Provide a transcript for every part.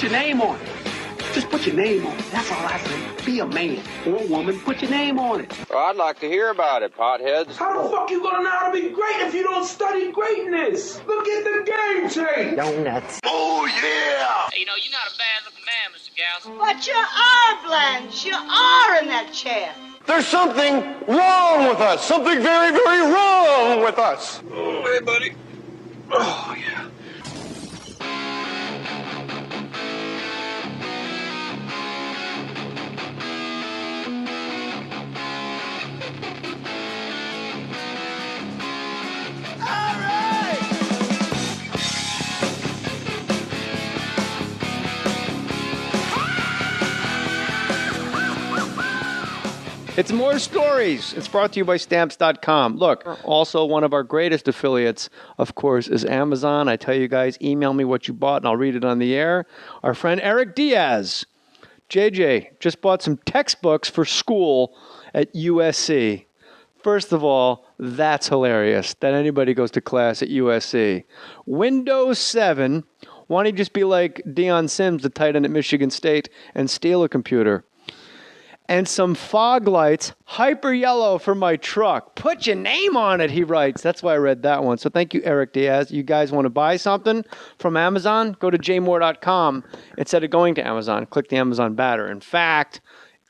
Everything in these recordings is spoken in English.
your name on it. Just put your name on it. That's all I say. Be a man or a woman. Put your name on it. Well, I'd like to hear about it, potheads. How the fuck you gonna know how to be great if you don't study greatness? Look at the game tape. Donuts. Oh, yeah. Hey, you're not a bad-looking man, Mr. Gals. But you are, Blanche. You are in that chair. There's something wrong with us. Something very, very wrong with us. Oh, hey, buddy. Oh, yeah. It's Mohr Stories. It's brought to you by Stamps.com. Look, also one of our greatest affiliates, of course, is Amazon. I tell you guys, email me what you bought and I'll read it on the air. Our friend Eric Diaz, JJ, just bought some textbooks for school at USC. First of all, that's hilarious that anybody goes to class at USC. Windows 7, why don't you just be like Deion Sims, the tight end at Michigan State, and steal a computer? And some fog lights, hyper yellow for my truck. Put your name on it, he writes. That's why I read that one. So thank you, Eric Diaz. You guys want to buy something from Amazon? Go to jmohr.com. Instead of going to Amazon, click the Amazon banner. In fact,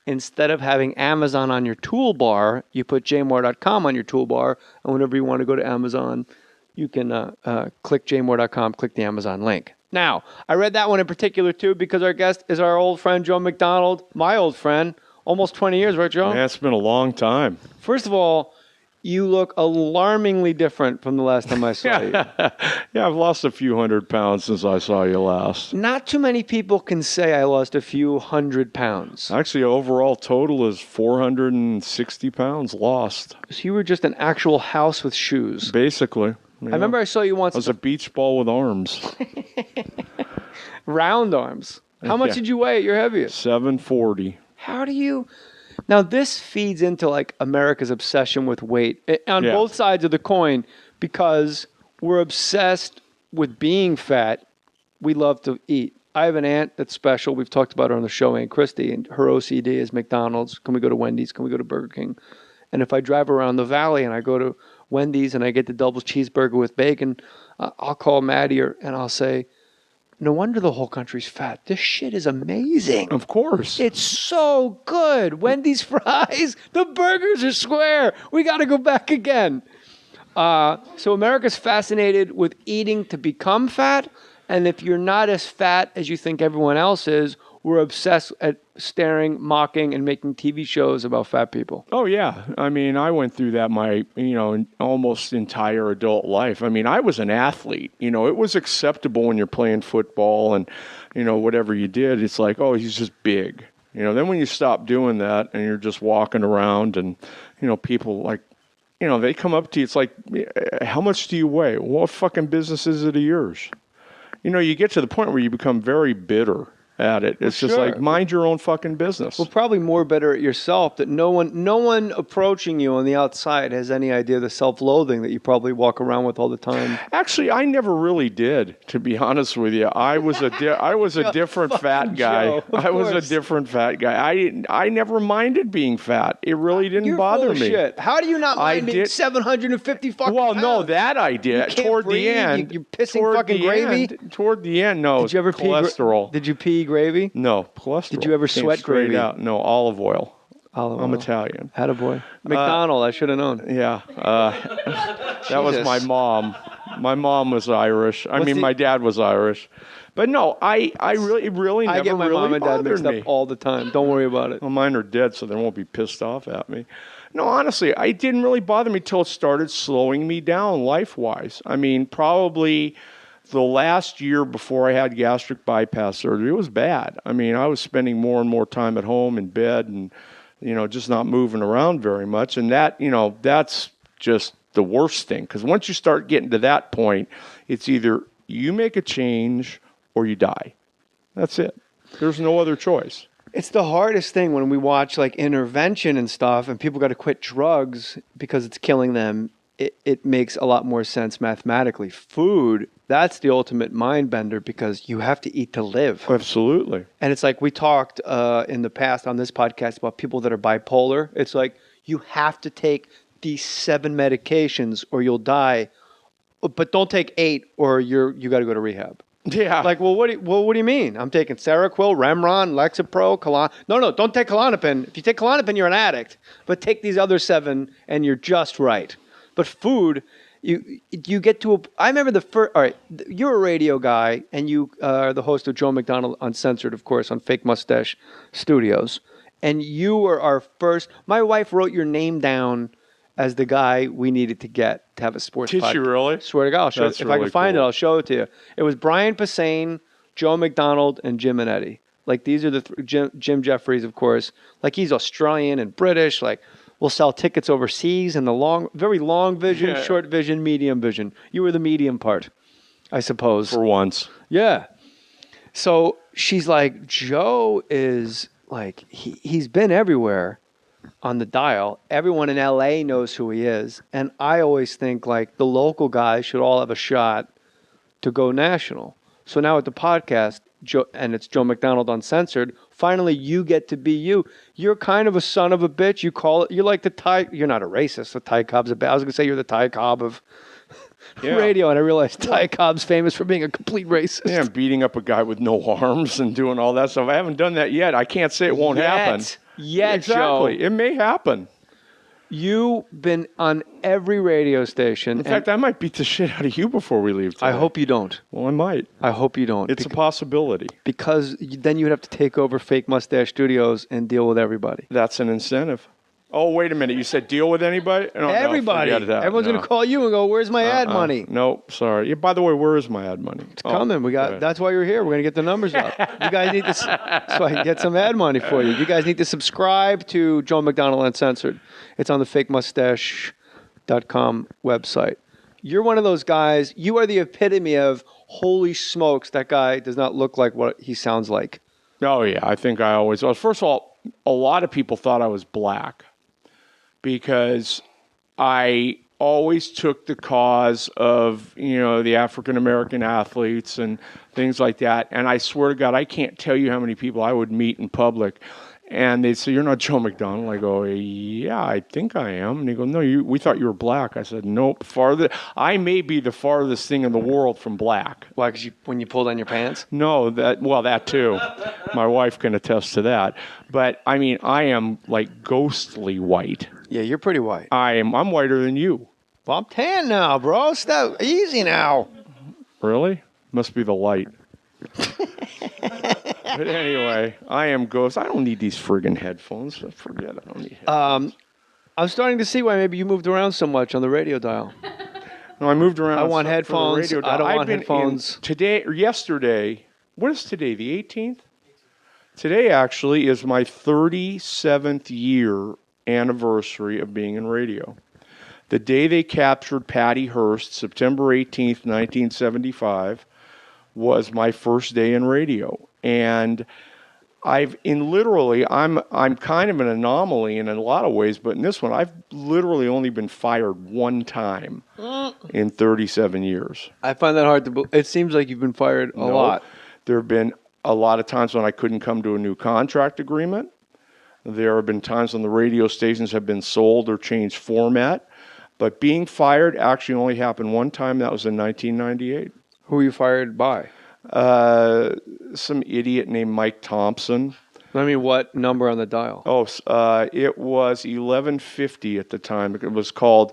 instead of having Amazon on your toolbar, you put jmohr.com on your toolbar. And whenever you want to go to Amazon, you can click jmohr.com, click the Amazon link. Now, I read that one in particular, too, because our guest is our old friend, Joe McDonnell, my old friend. Almost 20 years, right, Joe? Yeah, it's been a long time. First of all, you look alarmingly different from the last time I saw you. Yeah, I've lost a few 100 pounds since I saw you last. Not too many people can say I lost a few 100 pounds. Actually, overall total is 460 pounds lost. So you were just an actual house with shoes. Basically. Yeah. I remember I saw you once. I was a beach ball with arms. Round arms. How much did you weigh at your heaviest? 740. How do you... Now, this feeds into, like, America's obsession with weight on both sides of the coin because we're obsessed with being fat. We love to eat. I have an aunt that's special. We've talked about her on the show, Aunt Christy, and her OCD is McDonald's. Can we go to Wendy's? Can we go to Burger King? And if I drive around the valley and I go to Wendy's and I get the double cheeseburger with bacon, I'll call Maddie and I'll say, no wonder the whole country's fat. This shit is amazing. Of course. It's so good. Wendy's fries, the burgers are square. We got to go back again. So America's fascinated with eating to become fat. And if you're not as fat as you think everyone else is, we're obsessed at staring, mocking, and making TV shows about fat people. Oh, yeah. I mean, I went through that my, almost entire adult life. I mean, I was an athlete. It was acceptable when you're playing football and, whatever you did. It's like, oh, he's just big. Then when you stop doing that and you're just walking around and, people like, they come up to you. It's like, how much do you weigh? What fucking business is it of yours? You get to the point where you become very bitter at it. It's just like, mind your own fucking business. Well, probably more better at yourself that no one approaching you on the outside has any idea of the self-loathing that you probably walk around with all the time. Actually, I never really did, to be honest with you. I was a different fat guy. I was a different fat guy. I never minded being fat. It really didn't bother me. Shit. How do you not mind being 750 fucking Well, pounds? no, that I did. Toward breathe. the end. You're pissing fucking gravy? Toward the end, no. Did you ever cholesterol. Did you pee gravy? No, cholesterol. Did you ever sweat gravy? Out. No, olive oil. Olive I'm oil. Italian. Attaboy. McDonald, I should have known. Yeah. That was my mom. My mom was Irish. My dad was Irish. But no, I really never I get my mom and dad mixed me. up all the time. Don't worry about it. Well, mine are dead, so they won't be pissed off at me. No, honestly, it didn't really bother me till it started slowing me down life-wise. I mean, probably the last year before I had gastric bypass surgery, it was bad. I mean, I was spending more and more time at home in bed and, just not moving around very much. And that, that's just the worst thing. Because once you start getting to that point, it's either you make a change or you die. That's it. There's no other choice. It's the hardest thing when we watch like intervention and stuff and people got to quit drugs because it's killing them. It makes a lot more sense mathematically. Food That's the ultimate mind bender because you have to eat to live. Absolutely. And it's like we talked in the past on this podcast about people that are bipolar. It's like you have to take these 7 medications or you'll die, but don't take 8 or you got to go to rehab. Yeah. Like, what do you mean? I'm taking Seroquel, Remron, Lexapro, No, don't take Klonopin. If you take Klonopin, you're an addict. But take these other 7 and you're just right. But food, you get to I remember the first. All right, you're a radio guy, and you are the host of Joe Mcdonnell Uncensored, of course, on Fake Mustache Studios. And you were our first. My wife wrote your name down as the guy we needed to get to have a sports podcast. Did she really? Swear to God, I'll show That's if really I can find cool. it, I'll show it to you. It was Brian Posehn, Joe McDonald, and Jim and Eddie. Like, these are the Jim Jeffries, of course. Like, he's Australian and British. Like, we'll sell tickets overseas in the very long vision, short vision, medium vision. You were the medium part, I suppose. For once. Yeah. So she's like, Joe is like, he's been everywhere on the dial. Everyone in LA knows who he is. And I always think like the local guys should all have a shot to go national. So now at the podcast, and it's Joe McDonald Uncensored, finally you get to be you. You're kind of a son of a bitch. You're like the Ty. You're not a racist. The Ty Cobb's a bad. I was going to say you're the Ty Cobb of radio, and I realized Ty Cobb's famous for being a complete racist. Yeah, I'm beating up a guy with no arms and doing all that stuff. I haven't done that yet. I can't say it won't happen. Yet, exactly. Joe. It may happen. You've been on every radio station. In fact, I might beat the shit out of you before we leave today. I hope you don't. Well, I might. I hope you don't. It's a possibility. Because then you'd have to take over Fake Mustache Studios and deal with everybody. That's an incentive. Oh, wait a minute. You said deal with anybody? No, everybody. No, everyone's going to call you and go, where's my ad money? No, sorry. Yeah, by the way, where is my ad money? It's coming. That's why you're here. We're going to get the numbers up. You guys need to, so I can get some ad money for you. You guys need to subscribe to Joe McDonnell Uncensored. It's on the fakemustache.com website. You're one of those guys. You are the epitome of, holy smokes, that guy does not look like what he sounds like. Oh, yeah. I think I always was. First of all, a lot of people thought I was black because I always took the cause of, the African-American athletes and things like that. And I swear to God, I can't tell you how many people I would meet in public. And they'd say, you're not Joe McDonnell. I go, yeah, I think I am. And they go, no, we thought you were black. I said, nope, I may be the farthest thing in the world from black. Why, because when you pull down your pants? No, that too. My wife can attest to that. But, I mean, I am like ghostly white. Yeah, you're pretty white. I'm whiter than you. Well, I'm tan now, bro. Stop. Easy now. Really? Must be the light. But anyway, I am ghost. I don't need these friggin' headphones. Forget it. I don't need headphones. I'm starting to see why maybe you moved around so much on the radio dial. No, I moved around. I want headphones. I don't want headphones. Today or yesterday, what is today, the 18th? Today actually is my 37th year anniversary of being in radio. The day they captured Patty Hearst, September 18th, 1975, was my first day in radio. And I'm kind of an anomaly in a lot of ways, but in this one, I've literally only been fired one time in 37 years. I find that hard to believe. It seems like you've been fired a lot. There have been a lot of times when I couldn't come to a new contract agreement. There have been times when the radio stations have been sold or changed format. But being fired actually only happened one time. That was in 1998. Who were you fired by? Some idiot named Mike Thompson. I mean, what number on the dial? Oh, it was 1150 at the time. It was called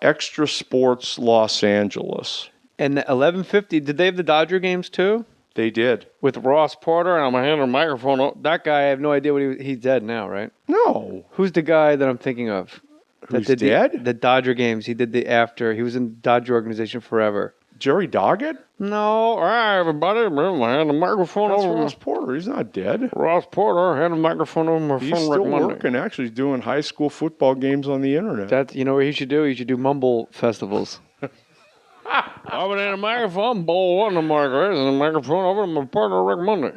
Extra Sports Los Angeles. And the 1150, did they have the Dodger games too? They did. With Ross Porter, and I'm going to hand the microphone. That guy, I have no idea what he's dead now, right? No. Who's the guy that I'm thinking of? Who's dead? The Dodger games. He did he was in the Dodger organization forever. Jerry Doggett? No. All right, everybody. I hand the microphone That's over. Ross Porter. He's not dead. Ross Porter, hand the microphone over my He's friend still Rick Monday. working, actually. He's doing high school football games on the internet. You know what he should do? He should do mumble festivals. I'm in a microphone, bowl on the microphone, and the microphone over to my partner Rick Monday.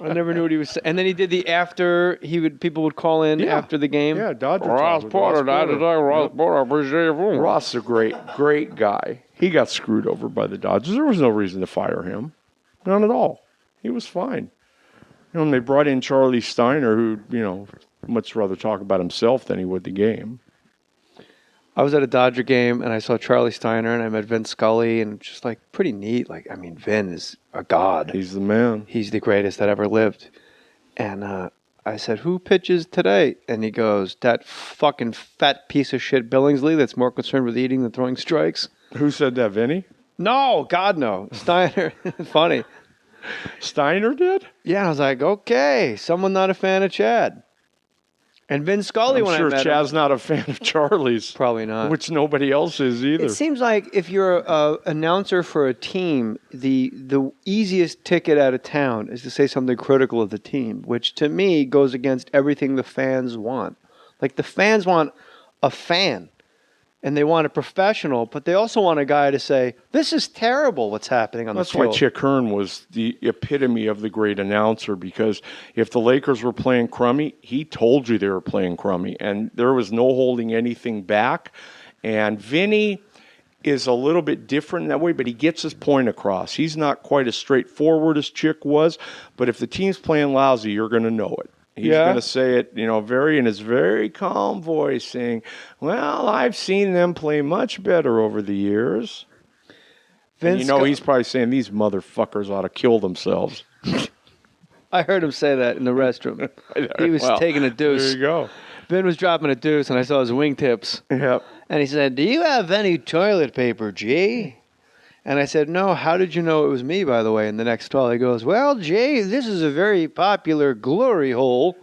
I never knew what he was saying. And then he did the after. People would call in after the game. Yeah, Dodger Ross talk with Porter died today. Ross Porter, I appreciate you. Ross is a great guy. He got screwed over by the Dodgers. There was no reason to fire him. None at all. He was fine. And they brought in Charlie Steiner, who, much rather talk about himself than he would the game. I was at a Dodger game, and I saw Charlie Steiner, and I met Vin Scully, and just, pretty neat. Vin is a god. He's the man. He's the greatest that ever lived. And I said, who pitches today? And he goes, that fucking fat piece of shit Billingsley that's more concerned with eating than throwing strikes. Who said that, Vinny? No, God, no. Steiner. Funny. Steiner did? Yeah, I was like, okay, someone not a fan of Chad. And Vin Scully, I'm when sure I met Chad's him, not a fan of Charlie's. Probably not. Which nobody else is either. It seems like if you're an announcer for a team, the easiest ticket out of town is to say something critical of the team, which to me goes against everything the fans want. Like the fans want a fan, and they want a professional, but they also want a guy to say, this is terrible what's happening on the field. That's why Chick Hearn was the epitome of the great announcer, because if the Lakers were playing crummy, he told you they were playing crummy, and there was no holding anything back. And Vinny is a little bit different in that way, but he gets his point across. He's not quite as straightforward as Chick was, but if the team's playing lousy, you're going to know it. He's going to say it, in his very calm voice, saying, well, I've seen them play much better over the years. And he's probably saying these motherfuckers ought to kill themselves. I heard him say that in the restroom. He was taking a deuce. There you go. Vin was dropping a deuce, and I saw his wingtips. Yep. And he said, do you have any toilet paper, G? And I said, no, how did you know it was me, by the way, in the next stall? He goes, well, Jay, this is a very popular glory hole,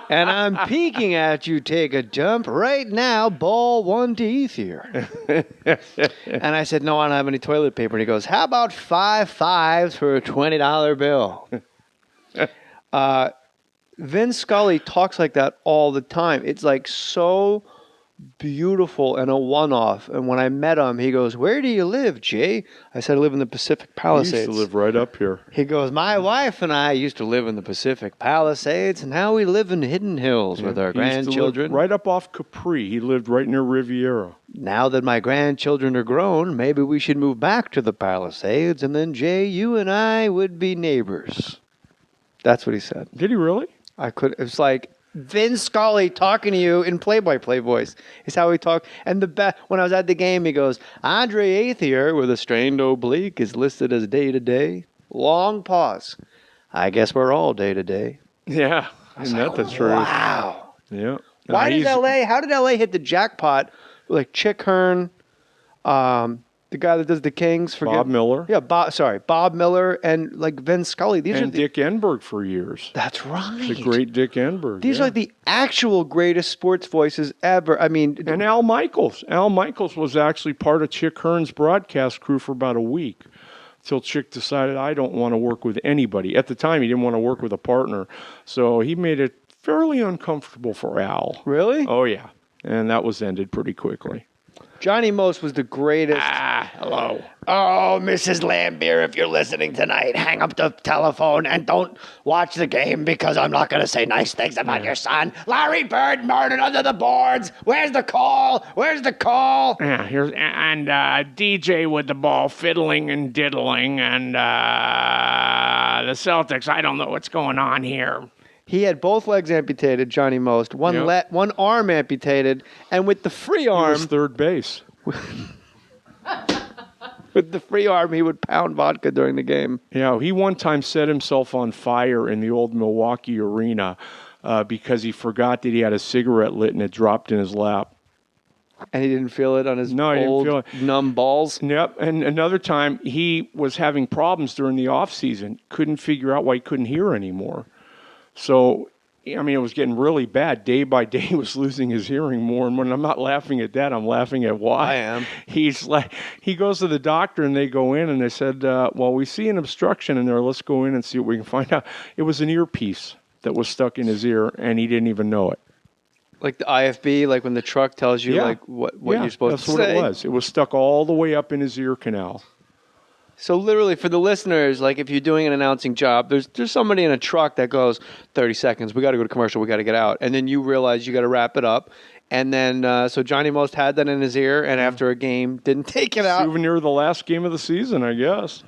and I'm peeking at you take a dump right now, ball 1 to Ether. And I said, no, I don't have any toilet paper. And he goes, how about 5 fives for a $20 bill? Vin Scully talks like that all the time. It's so beautiful and a one-off. And when I met him, he goes, where do you live, Jay? I said, I live in the Pacific Palisades. He used to live right up here. He goes, my wife and I used to live in the Pacific Palisades, and now we live in Hidden Hills with our grandchildren. Right up off Capri. He lived right near Riviera. Now that my grandchildren are grown, maybe we should move back to the Palisades, and then, Jay, you and I would be neighbors. That's what he said. Did he really? It was like Vin Scully talking to you in play-by-play voice is how he talked. And when I was at the game, he goes, Andre Aethier with a strained oblique is listed as day-to-day. Long pause. I guess we're all day-to-day. Yeah, isn't that the truth? Wow. Yeah. How did LA hit the jackpot? Like Chick Hearn, the guy that does the Kings. Bob Miller. Yeah, Bob Miller and Vin Scully. Dick Enberg for years. That's right. The great Dick Enberg. These are the actual greatest sports voices ever. I mean, and Al Michaels. Al Michaels was actually part of Chick Hearn's broadcast crew for about a week, until Chick decided, I don't want to work with anybody. At the time, he didn't want to work with a partner, so he made it fairly uncomfortable for Al. Really? Oh yeah, and that was ended pretty quickly. Johnny Most was the greatest. Hello. Oh, Mrs. Lambier, if you're listening tonight, hang up the telephone and don't watch the game because I'm not going to say nice things about your son. Larry Bird murdered under the boards. Where's the call? Where's the call? Yeah, and DJ with the ball fiddling and diddling, and the Celtics, I don't know what's going on here. He had both legs amputated, Johnny Most. One arm amputated, and with the free arm... He was third base. With the free arm, he would pound vodka during the game. Yeah, he one time set himself on fire in the old Milwaukee arena because he forgot that he had a cigarette lit and it dropped in his lap. And he didn't feel it on his old numb balls? Yep, and another time he was having problems during the off season. Couldn't figure out why he couldn't hear anymore. So, I mean, it was getting really bad. Day by day, he was losing his hearing more. And when I'm not laughing at that, I'm laughing at why. I am. He goes to the doctor, and they go in, and they said, well, we see an obstruction in there. Let's go in and see what we can find out. It was an earpiece that was stuck in his ear, and he didn't even know it. Like the IFB, like when the truck tells you like what you're supposed to say. That's what it was. It was stuck all the way up in his ear canal. So literally for the listeners, like if you're doing an announcing job, there's somebody in a truck that goes 30 seconds. We got to go to commercial. We got to get out. And then you realize you got to wrap it up. And then so Johnny Most had that in his ear, and after a game, didn't take it out. Souvenir of the last game of the season, I guess.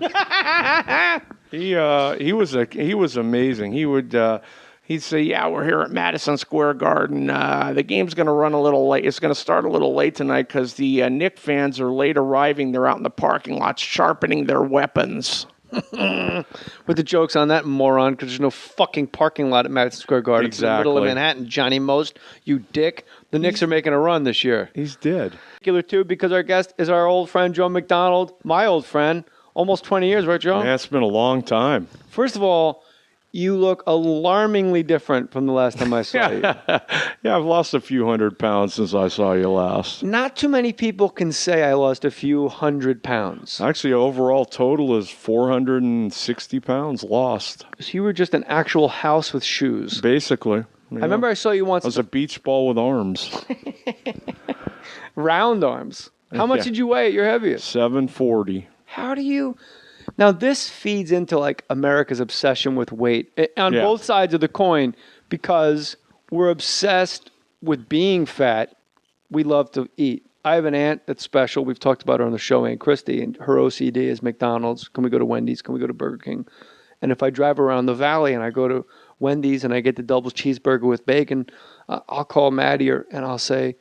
He was amazing. He'd say, "Yeah, we're here at Madison Square Garden. The game's going to run a little late. It's going to start a little late tonight because the Knick fans are late arriving. They're out in the parking lot sharpening their weapons." With the jokes on that moron, because there's no fucking parking lot at Madison Square Garden. Exactly. It's in the middle of Manhattan. Johnny Most, you dick. The Knicks are making a run this year. He's dead. Killer too, because our guest is our old friend Joe Mcdonnell, my old friend. Almost 20 years, right, Joe? Yeah, it's been a long time. First of all, you look alarmingly different from the last time I saw you. Yeah, I've lost a few 100 pounds since I saw you last. Not too many people can say I lost a few 100 pounds. Actually, overall total is 460 pounds lost. So you were just an actual house with shoes. Basically. I remember I saw you once. I was a beach ball with arms. Round arms. How much did you weigh at your heaviest? 740. How do you... Now, this feeds into, like, America's obsession with weight on both sides of the coin, because we're obsessed with being fat. We love to eat. I have an aunt that's special. We've talked about her on the show, Aunt Christy, and her OCD is McDonald's. Can we go to Wendy's? Can we go to Burger King? And if I drive around the valley and I go to Wendy's and I get the double cheeseburger with bacon, I'll call Maddie and I'll say,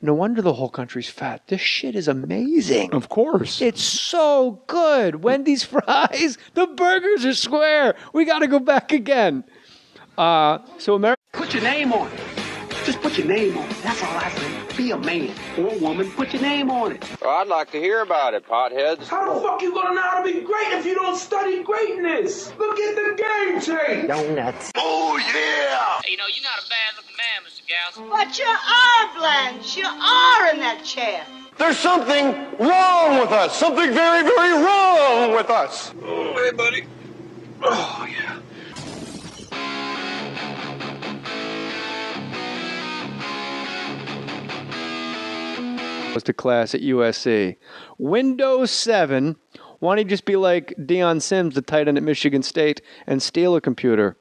"No wonder the whole country's fat. This shit is amazing." Of course. It's so good. Wendy's fries, the burgers are square. We got to go back again. So America... Put your name on it. Just put your name on it. That's all I say. Be a man or a woman. Put your name on it. Well, I'd like to hear about it, potheads. How the fuck you gonna know how to be great if you don't study greatness? Look at the game tape. Donuts. Oh, yeah! Hey, you're not a bad-looking man, Mr. Gals. But you are, Blanche. You are in that chair. There's something wrong with us. Something very, very wrong with us. Oh, hey, buddy. Oh, yeah. was to class at USC. Windows 7. Why don't you just be like Deion Sims, the tight end at Michigan State, and steal a computer?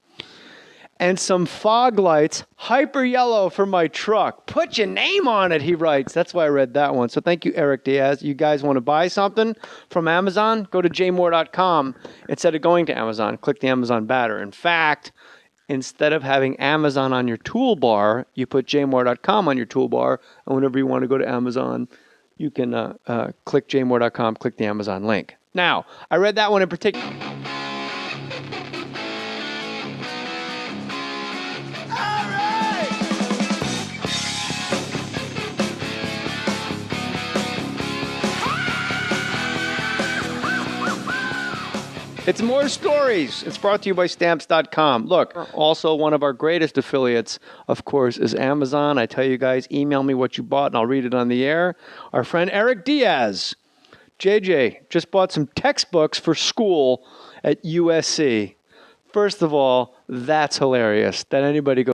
And some fog lights, hyper yellow for my truck. Put your name on it, he writes. That's why I read that one. So thank you, Eric Diaz. You guys want to buy something from Amazon? Go to jmohr.com. Instead of going to Amazon, click the Amazon banner. In fact, instead of having Amazon on your toolbar, you put jmohr.com on your toolbar, and whenever you want to go to Amazon, you can click jmohr.com, click the Amazon link. Now, I read that one in particular. It's Mohr Stories. It's brought to you by Stamps.com. Look, also one of our greatest affiliates, of course, is Amazon. I tell you guys, email me what you bought and I'll read it on the air. Our friend Eric Diaz. JJ just bought some textbooks for school at USC. First of all, that's hilarious that anybody goes